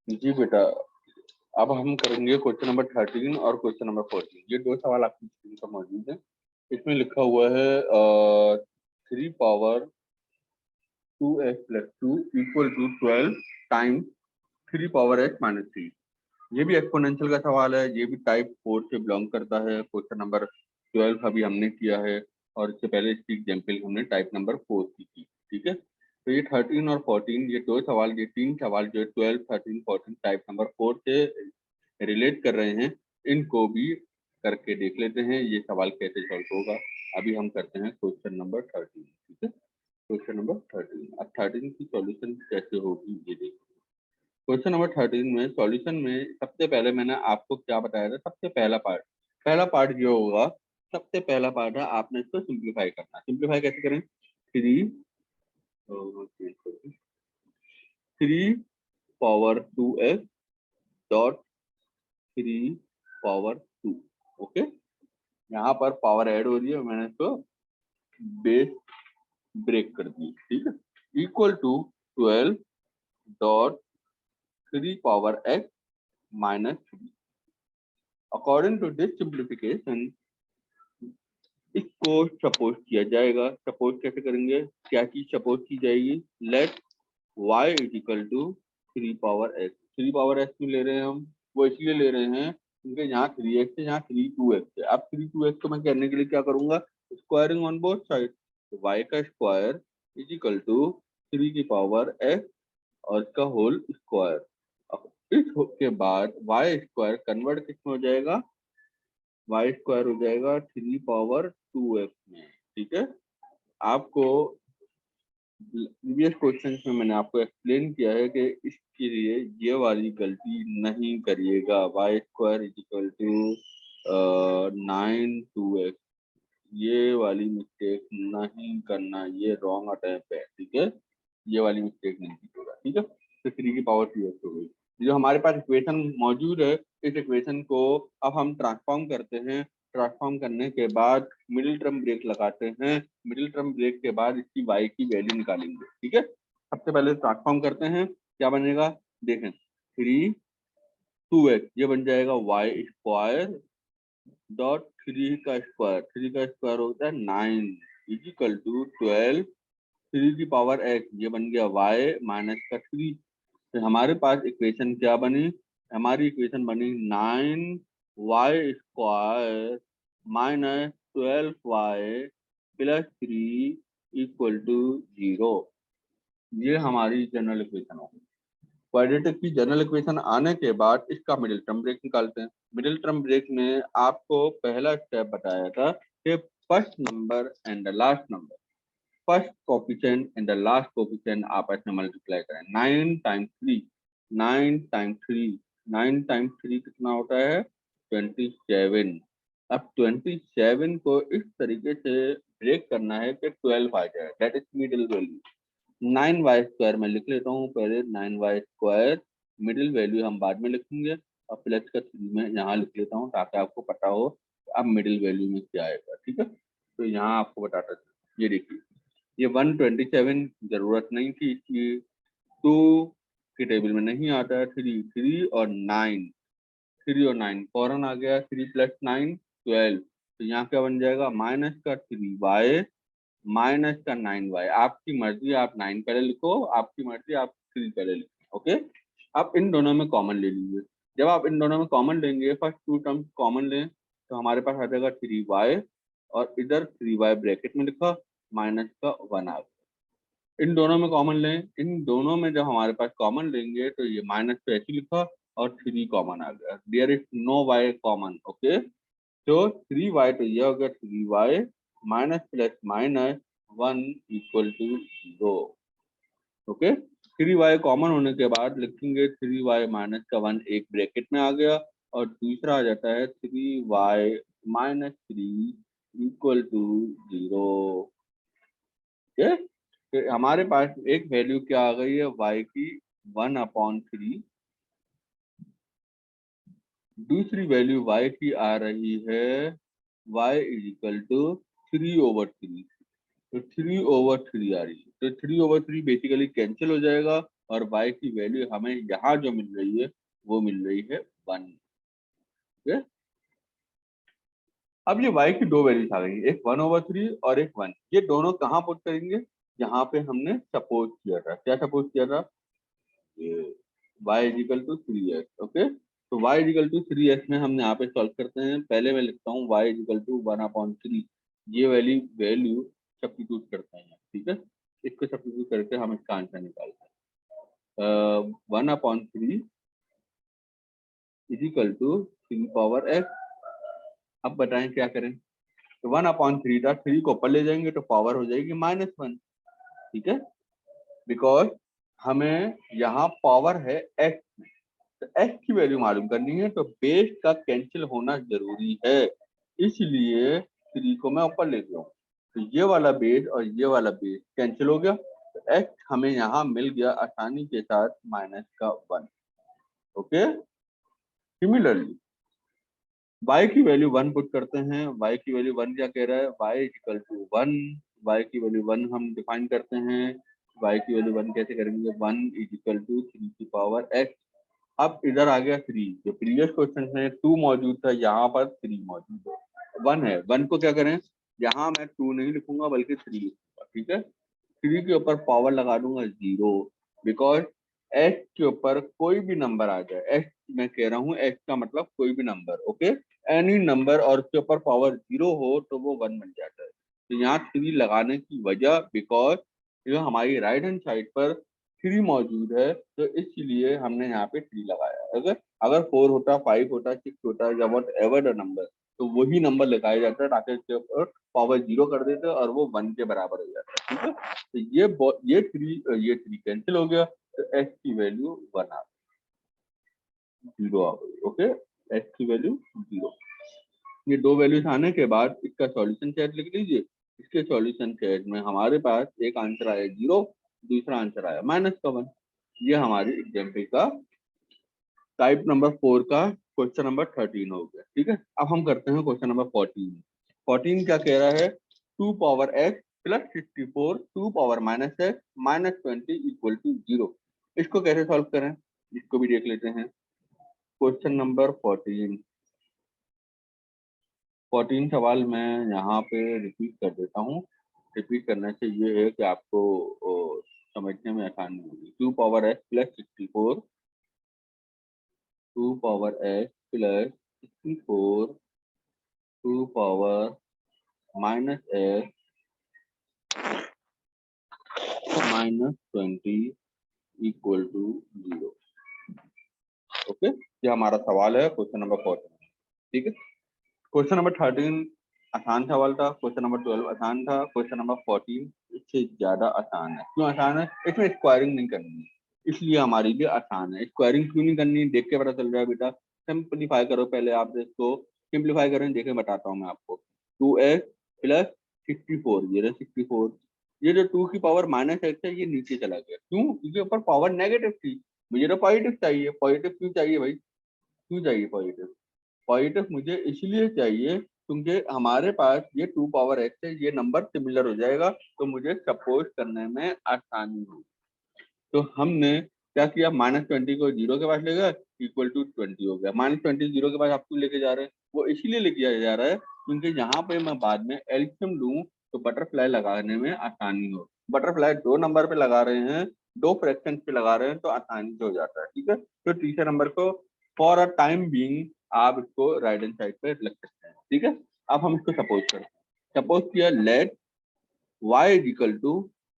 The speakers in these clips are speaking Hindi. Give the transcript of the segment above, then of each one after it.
जी बेटा, अब हम करेंगे क्वेश्चन नंबर 13 और क्वेश्चन नंबर 14। ये दो सवाल आपकी स्क्रीन पर मौजूद है। इसमें लिखा हुआ है 3 power 2x plus 2 equal to 12 times 3 power x minus 3। ये भी एक्सपोनेंशियल का सवाल है। ये भी टाइप 4 से बिलोंग करता है। क्वेश्चन नंबर 12 अभी हमने किया है और इससे पहले इसकी एग्जाम्पल हमने टाइप नंबर 4 की थी। ठीक है, तो ये 13 और 14, ये दो सवाल, ये तीन सवाल जो है 12, 13, 14 टाइप नंबर 4 से रिलेट कर रहे हैं। इनको भी करके देख लेते हैं ये सवाल कैसे सॉल्व होगा। अभी हम करते हैं क्वेश्चन नंबर 13। ठीक है, क्वेश्चन नंबर 13। अब 13 की सॉल्यूशन कैसे होगी ये देखो। क्वेश्चन नंबर 13 में सॉल्यूशन में सबसे पहले मैंने आपको क्या बताया था। सबसे पहला पार्ट जो होगा, सबसे पहला पार्ट है आपने इसको सिंप्लीफाई करना। सिंप्लीफाई कैसे करें? 3 power 2x dot 3 power 2। Okay, यहाँ पर पावर ऐड हो रही है, मैंने इसको बेस ब्रेक कर दी। ठीक है, equal to 12 dot 3 power x minus 3। According to this simplification इसको सपोज किया जाएगा। सपोज कैसे करेंगे? क्या चीज सपोज की जाएगी? Let y is equal to 3 power x। 3 power x में ले रहे हैं हम, वो इसलिए ले रहे हैं क्योंकि यहाँ 3x है, यहाँ 3 2x है। अब 3 2x को मैं करने के लिए क्या करूंगा? Squaring on both side. तो y का स्क्वायर इज इक्वल टू 3 की पावर x और इसका होल स्क्वायर। अब इस के बाद y स्क्वायर कन्वर्ट किस में हो जाएगा? वाई स्क्वायर हो जाएगा 3 पावर 2x में। ठीक है, आपको प्रीवियस क्वेश्चन में मैंने आपको एक्सप्लेन किया है कि इसके लिए ये वाली गलती नहीं करिएगा। Y square is equal to 9 2x, ये वाली मिस्टेक नहीं करना, ये रॉन्ग अटैम्प्ट है। ठीक है, ये वाली मिस्टेक नहीं कीजिएगा। ठीक है, तो 3 की पावर 2x हो गई। जो हमारे पास इक्वेशन मौजूद है, इस इक्वेशन को अब हम ट्रांसफॉर्म करते हैं। ट्रांसफॉर्म करने के बाद मिडिल टर्म ब्रेक लगाते हैं। मिडिल टर्म ब्रेक के बाद इसकी y की वैल्यू निकालेंगे। ठीक है, सबसे पहले ट्रांसफॉर्म करते हैं। क्या बनेगा देखें? 3 2x ये बन जाएगा y स्क्वायर डॉट 3 का स्क्वायर होता है 9 इजिकल टू 12 3 की पावर x ये बन गया y माइनस का 3। तो हमारे पास इक्वेशन क्या बनी? हमारी इक्वेशन बनी 9y square minus 12y plus 3 equal to 0। ये हमारी जनरल इक्वेशन होगी। क्वाड्रेटिक की जनरल इक्वेशन आने के बाद इसका मिडिल टर्म ब्रेक निकालते हैं। मिडिल टर्म ब्रेक में आपको पहला स्टेप बताया था कि first number and the last number, first coefficient and the last coefficient आपस में मल्टीप्लाई करें। 9 टाइम्स 3, 9 टाइम्स 3, 9 टाइम्स 3 कितना होता है? 27। अब 27 को इस तरीके से ब्रेक करना है कि 12 आ जाए, that is middle value. 9y square में लिख लेता हूँ पहले, 9y स्क्वायर मिडिल वैल्यू हम बाद में लिखेंगे, और प्लस का 3 में यहाँ लिख लेता हूँ ताकि आपको पता हो अब मिडिल वैल्यू में क्या आएगा। ठीक है, तो यहाँ आपको बताता था। ये देखिए, ये 127 जरूरत नहीं थी इसकी, 2 के टेबल में नहीं आता है। 3 और 9, 3 और 9 फौरन आ गया। 3 प्लस 9 12। तो यहाँ क्या बन जाएगा? माइनस का 3y माइनस का 9y। आपकी मर्जी, आप 9 पहले लिखो, आपकी मर्जी आप 3 पहले लिखो। ओके, आप इन दोनों में कॉमन ले लीजिए। जब आप इन दोनों में कॉमन लेंगे, फर्स्ट टू टर्म्स कॉमन लें, तो हमारे पास आ जाएगा 3y और इधर 3y ब्रैकेट में लिखा, माइनस का 1 आ गया। इन दोनों में कॉमन लें। इन दोनों में जब हमारे पास कॉमन लेंगे तो ये माइनस पे ऐसे लिखा और 3 कॉमन आ गया। There is no y common. Okay, तो 3y तो ये हो गया 3y minus plus minus 1 equal to 0। Okay, 3y common होने के बाद लिखेंगे 3y माइनस का 1 एक ब्रैकेट में आ गया और दूसरा आ जाता है 3y minus 3 equal to 0। Okay, तो हमारे पास एक वैल्यू क्या आ गई है? y की 1/3। दूसरी वैल्यू y की आ रही है y इज इक्वल टू 3/3। तो 3/3 आ रही है, तो 3/3 बेसिकली कैंसिल हो जाएगा और y की वैल्यू हमें यहाँ जो मिल रही है वो मिल रही है 1। ठीक है, अब ये y की दो वैल्यूज आ गई, एक 1/3 और एक 1। ये दोनों कहाँ पुट करेंगे, यहाँ पे हमने सपोज किया था, क्या सपोज किया था, ये y is equal to 3x। Okay, तो y इजिकल टू 3x में हम यहाँ पे सॉल्व करते हैं। पहले मैं लिखता हूँ y इजिकल टू 1/3, ये वैल्यू वैल्यू सब्स्टिट्यूट करते हैं। ठीक है, इसको सब्स्टिट्यूट करके हम इसका आंसर निकालते हैं। 1/3 इजिकल टू 3 x। अब बताएं क्या करें, तो 1/3 था, 3 को ऊपर ले जाएंगे तो पावर हो जाएगी -1। ठीक है, बिकॉज हमें यहाँ पावर है x में, तो x की वैल्यू मालूम करनी है, तो बेस का कैंसिल होना जरूरी है, इसलिए 3 को मैं ऊपर ले गया हूँ। तो ये वाला बेस और ये वाला बेस कैंसिल हो गया, तो x हमें यहाँ मिल गया आसानी के साथ -1। ओके, सिमिलरली y की वैल्यू 1 पुट करते हैं। y की वैल्यू 1 क्या कह रहा है, y इक्वल टू 1, y की वैल्यू 1 हम डिफाइन करते हैं। y की वैल्यू 1 कैसे करेंगे, 1 इक्वल टू 3 की पावर x। अब इधर आ गया 3, जो प्रीवियस क्वेश्चन में 2 मौजूद था, यहाँ पर 3 मौजूद है, 1 है। 1 को क्या करें, यहाँ मैं 2 नहीं लिखूंगा बल्कि 3 लिखूंगा। ठीक है, 3 के ऊपर पावर लगा दूंगा 0, बिकॉज x के ऊपर कोई भी नंबर आ जाए, x मैं कह रहा हूँ, x का मतलब कोई भी नंबर, ओके, एनी नंबर और उसके ऊपर पावर 0 हो तो वो 1 बन जाता है। तो यहाँ 3 लगाने की वजह, बिकॉज जो हमारी राइट हैंड साइड पर 3 मौजूद है, तो इसलिए हमने यहाँ पे 3 लगाया। अगर अगर 4 होता, 5 होता, 6 होता या वट एवर द नंबर, तो वही नंबर लगाया जाता है ताकि इसके ऊपर पावर 0 कर देते और वो 1 के बराबर हो जाता है। ठीक है, तो ये 3 कैंसिल हो गया, तो x की वैल्यू 1 आ गई, 0 आ गई। ओके, x की वैल्यू 0। ये दो वैल्यूज आने के बाद इसका सॉल्यूशन सेट लिख लीजिए। इसके सॉल्यूशन सेट में हमारे पास एक आंसर आया 0, दूसरा आंसर आया -1। ये हमारी एग्जाम्पल का टाइप नंबर 4 का क्वेश्चन नंबर 13 हो गया। ठीक है, अब हम करते हैं क्वेश्चन नंबर 14। 14 क्या कह रहा है, 2 power x plus 64 2 power -x -20 equal to 0। इसको कैसे सॉल्व करें, इसको भी देख लेते हैं। क्वेश्चन नंबर 14 सवाल मैं यहाँ पे रिपीट कर देता हूँ। रिपीट करने से ये है कि आपको समझने में आसानी होगी। 2 power x plus 64 2 power x plus 64 2 power -x -20 equal to 0। Okay, ये हमारा सवाल है क्वेश्चन नंबर 14। ठीक है, क्वेश्चन नंबर 13 आसान सवाल था, क्वेश्चन नंबर 12 आसान था, क्वेश्चन नंबर 14 इससे ज्यादा आसान है। क्यों आसान है, इसमें स्क्वायरिंग नहीं करनी है, इसलिए हमारे लिए आसान है। स्क्वायरिंग क्यों नहीं करनी, देख के पता चल रहा है बेटा। सिंप्लीफाई करो, पहले आप इसको सिंप्लीफाई करें, देखे बताता हूँ मैं आपको। 2x प्लस 64, ये 64, ये जो 2 की पावर -x है ये नीचे चला गया, क्यों, क्योंकि ऊपर पावर नेगेटिव थी, मुझे तो पॉजिटिव चाहिए। पॉजिटिव क्यों चाहिए भाई, क्यों चाहिए पॉजिटिव, पॉजिटिव मुझे इसलिए चाहिए क्योंकि हमारे पास ये 2 पावर x है, ये नंबर सिमिलर हो जाएगा, तो मुझे सपोज करने में आसानी होगी। तो हमने क्या किया, -20 को 0 के पास ले गए, इक्वल टू 20 हो गया। -20 0 के पास आप क्यों लेके जा रहे हैं, वो इसीलिए लेके जा रहा है क्योंकि यहाँ पे मैं बाद में एल्सियम लूं तो बटरफ्लाई लगाने में आसानी हो। बटरफ्लाई 2 नंबर पे लगा रहे हैं, 2 फ्रैक्शन पे लगा रहे हैं, तो आसानी से हो जाता है। ठीक है, तो तीसरे नंबर को फॉर अ टाइम बीइंग आप इसको राइट हैंड साइड पे रख सकते हैं। ठीक है, अब हम इसको सपोज करें, सपोज किया let y is equal to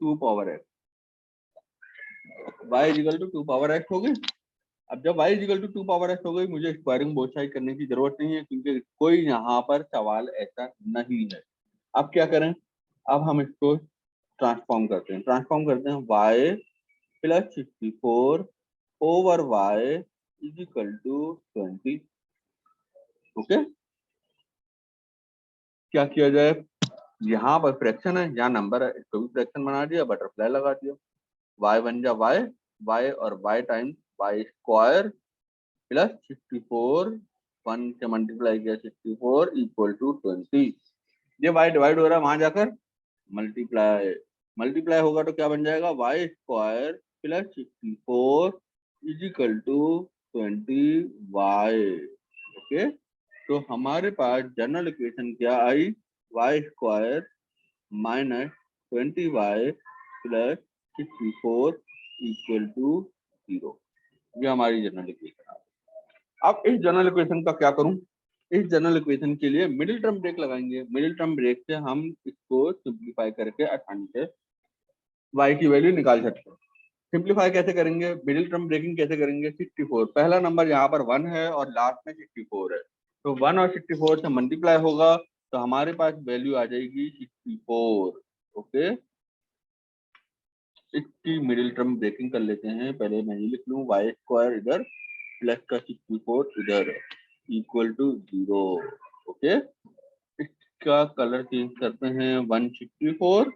2 power x, y is equal to 2 power x हो गई। अब जब y is equal to 2 power x हो गई, मुझे स्क्वायरिंग बोथ साइड करने की जरूरत नहीं है क्योंकि कोई यहाँ पर सवाल ऐसा नहीं है। अब क्या करें, अब हम इसको ट्रांसफॉर्म करते हैं, y plus 64 over y is equal to 20। Okay, क्या किया जाए, यहाँ पर फ्रैक्शन है, यहाँ नंबर है, इसको भी फ्रैक्शन बना दिया, बटरफ्लाई लगा दिया, y बन जा y और y times y square plus 64 1 से मल्टीप्लाई किया 64 इक्वल टू 20। ये y डिवाइड हो रहा है, वहां जाकर मल्टीप्लाई, मल्टीप्लाई होगा तो क्या बन जाएगा, y square plus 64 is equal to 20y। Okay, तो हमारे पास जनरल इक्वेशन क्या आई, y square minus 20y plus 64 equal to 0। ये हमारी जनरल इक्वेशन है। अब इस जनरल इक्वेशन का क्या करूं, इस जनरल इक्वेशन के लिए मिडिल टर्म ब्रेक लगाएंगे। मिडिल टर्म ब्रेक से हम इसको सिंप्लीफाई करके आसानी से y की वैल्यू निकाल सकते हैं। सिंप्लीफाई कैसे करेंगे, मिडिल टर्म ब्रेकिंग कैसे करेंगे, 64 पहला नंबर यहाँ पर 1 है और लास्ट में 64 है, तो 1 और 64 से मल्टीप्लाई होगा तो हमारे पास वैल्यू आ जाएगी 64। ओके, इसकी मिडिल टर्म ब्रेकिंग कर लेते हैं। पहले मैं ये लिख लूँ, वाई स्क्वायर इधर प्लस का 64 इधर इक्वल टू 0। ओके, इसका कलर चेंज करते हैं, 164,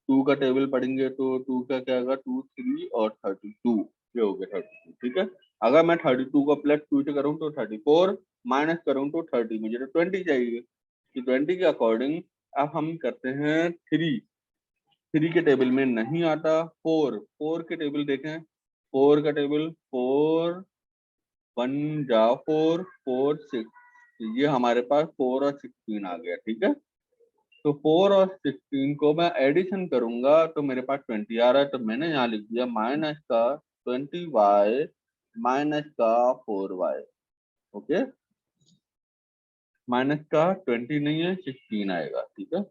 2 का टेबल पढ़ेंगे तो 2 का क्या होगा, 2 3 और 32, ये हो गया 32। ठीक है, अगर मैं 32 को प्लस 2 से करूँ तो 34, माइनस करूँ तो 30, मुझे तो 20 चाहिए, कि 20 के अकॉर्डिंग अब हम करते हैं 3 के टेबल में नहीं आता, 4 के टेबल देखें, 4 का टेबल 4 1 जा 4 4 6, ये हमारे पास 4 और 16 आ गया। ठीक है, तो 4 और 16 को मैं एडिशन करूंगा तो मेरे पास 20 आ रहा है, तो मैंने यहाँ लिख दिया माइनस का 20y माइनस का 4y। ओके, माइनस का 20 नहीं है, 16 आएगा। ठीक है,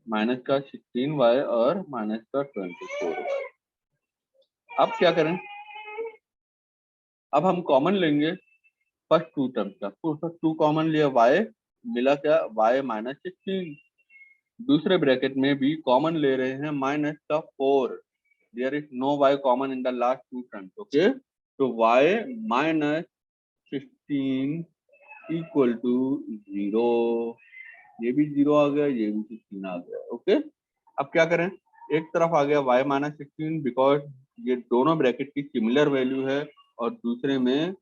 माइनस का 16y और माइनस का 24y। अब क्या करें, अब हम कॉमन लेंगे फर्स्ट टू टर्म्स का, फर्स्ट टू कॉमन लिया, y मिला क्या, y माइनस 16, दूसरे ब्रैकेट में भी कॉमन ले रहे हैं माइनस का 4, there is no y common in the last two terms. Okay, तो y माइनस 16 इक्वल टू 0, ये भी 0 आ गया, ये भी 16 आ गया। ओके, अब क्या करें, एक तरफ आ गया y माइनस 16 बिकॉज ये दोनों ब्रैकेट की सिमिलर वैल्यू है, और दूसरे में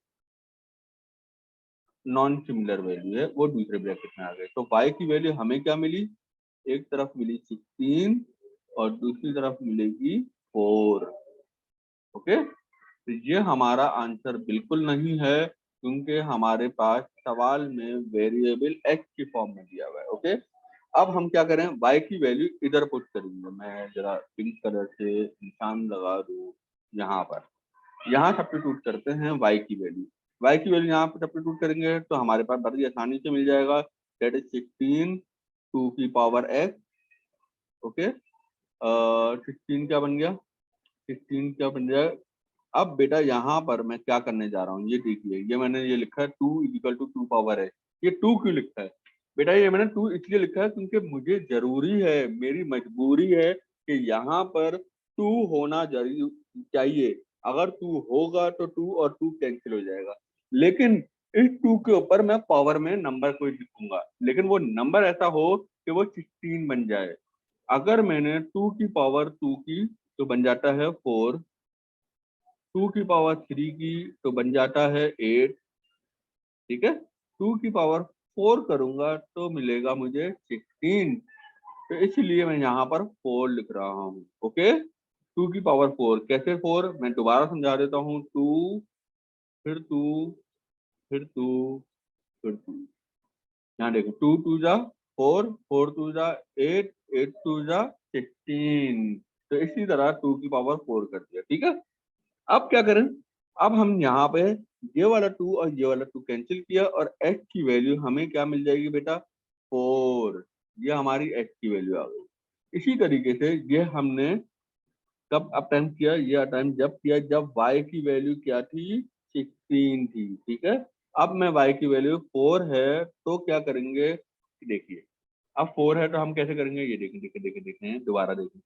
नॉन सिमिलर वैल्यू है, वो दूसरे ब्रैकेट में आ गए। तो y की वैल्यू हमें क्या मिली, एक तरफ मिली 16 और दूसरी तरफ मिलेगी 4। ओके, तो ये हमारा आंसर बिल्कुल नहीं है, क्योंकि हमारे पास सवाल में वेरिएबल x की फॉर्म में दिया हुआ है। ओके, अब हम क्या करें, y की वैल्यू इधर पुट करेंगे। मैं जरा पिंक कलर से निशान लगा दूं, यहाँ पर, यहाँ सब्स्टिट्यूट करते हैं y की वैल्यू। y की वैल्यू यहाँ पर सब्स्टिट्यूट करेंगे तो हमारे पास बड़ी आसानी से मिल जाएगा, दैट इज 16 2 की पावर x। ओके, 16 क्या बन गया, 16 क्या बन जाए। अब बेटा यहाँ पर मैं क्या करने जा रहा हूँ, ये देखिए, ये मैंने ये लिखा है 2 इक्वल टू 2 पावर है। ये 2 क्यों लिखा है बेटा, ये मैंने 2 इसलिए लिखा है क्योंकि मुझे जरूरी है, मेरी मजबूरी है कि यहाँ पर 2 होना जरूरी चाहिए। अगर 2 होगा तो 2 और 2 कैंसिल हो जाएगा, लेकिन इस 2 के ऊपर मैं पावर में नंबर कोई लिखूंगा, लेकिन वो नंबर ऐसा हो कि वो 16 बन जाए। अगर मैंने 2 की पावर 2 की तो बन जाता है 4, 2 की पावर 3 की तो बन जाता है 8। ठीक है, 2 की पावर 4 करूंगा तो मिलेगा मुझे 16, तो इसलिए मैं यहाँ पर 4 लिख रहा हूँ। ओके, 2 की पावर 4 कैसे 4, मैं दोबारा समझा देता हूँ, 2 फिर 2 फिर 2 फिर 2, यहाँ देखो 2 2 जा 4, 4 2 जा 8, 8 2 जा 16, तो इसी तरह 2 की पावर 4 कर दिया। ठीक है, अब क्या करें, अब हम यहाँ पे ये वाला 2 और ये वाला 2 कैंसिल किया और x की वैल्यू हमें क्या मिल जाएगी बेटा, 4, ये हमारी x की वैल्यू आ गई। इसी तरीके से ये हमने कब अटेम्प्ट किया, ये अटेम्प्ट जब किया जब y की वैल्यू क्या थी, 16 थी। ठीक है, अब मैं y की वैल्यू 4 है तो क्या करेंगे, देखिए, अब 4 है तो हम कैसे करेंगे, ये देखें देखें देखें देखें दोबारा देखें,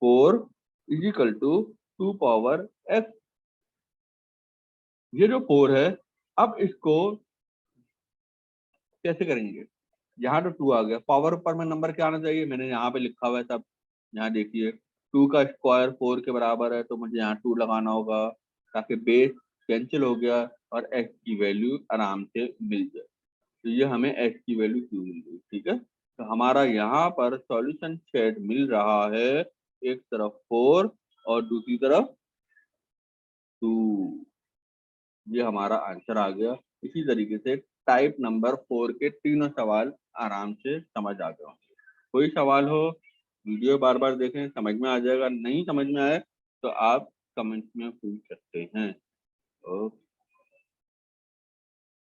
4 is equal to 2 power x, ये जो 4 है, अब इसको कैसे करेंगे, यहाँ तो 2 आ गया, पावर पर में नंबर क्या आना चाहिए, मैंने यहाँ पे लिखा हुआ है सब, यहाँ देखिए 2 का स्क्वायर 4 के बराबर है, तो मुझे यहाँ 2 लगाना होगा ताकि बेस कैंसिल हो गया और x की वैल्यू आराम से मिल जाए। तो ये हमें x की वैल्यू क्यों मिल गई। ठीक है, तो हमारा यहाँ पर सॉल्यूशन सेट मिल रहा है, एक तरफ 4 और दूसरी तरफ 2। ये हमारा आंसर आ गया। इसी तरीके से टाइप नंबर 4 के तीनों सवाल आराम से समझ आ गए होंगे। कोई सवाल हो, वीडियो बार बार देखें, समझ में आ जाएगा। नहीं समझ में आए तो आप कमेंट में पूछ सकते हैं। ओके।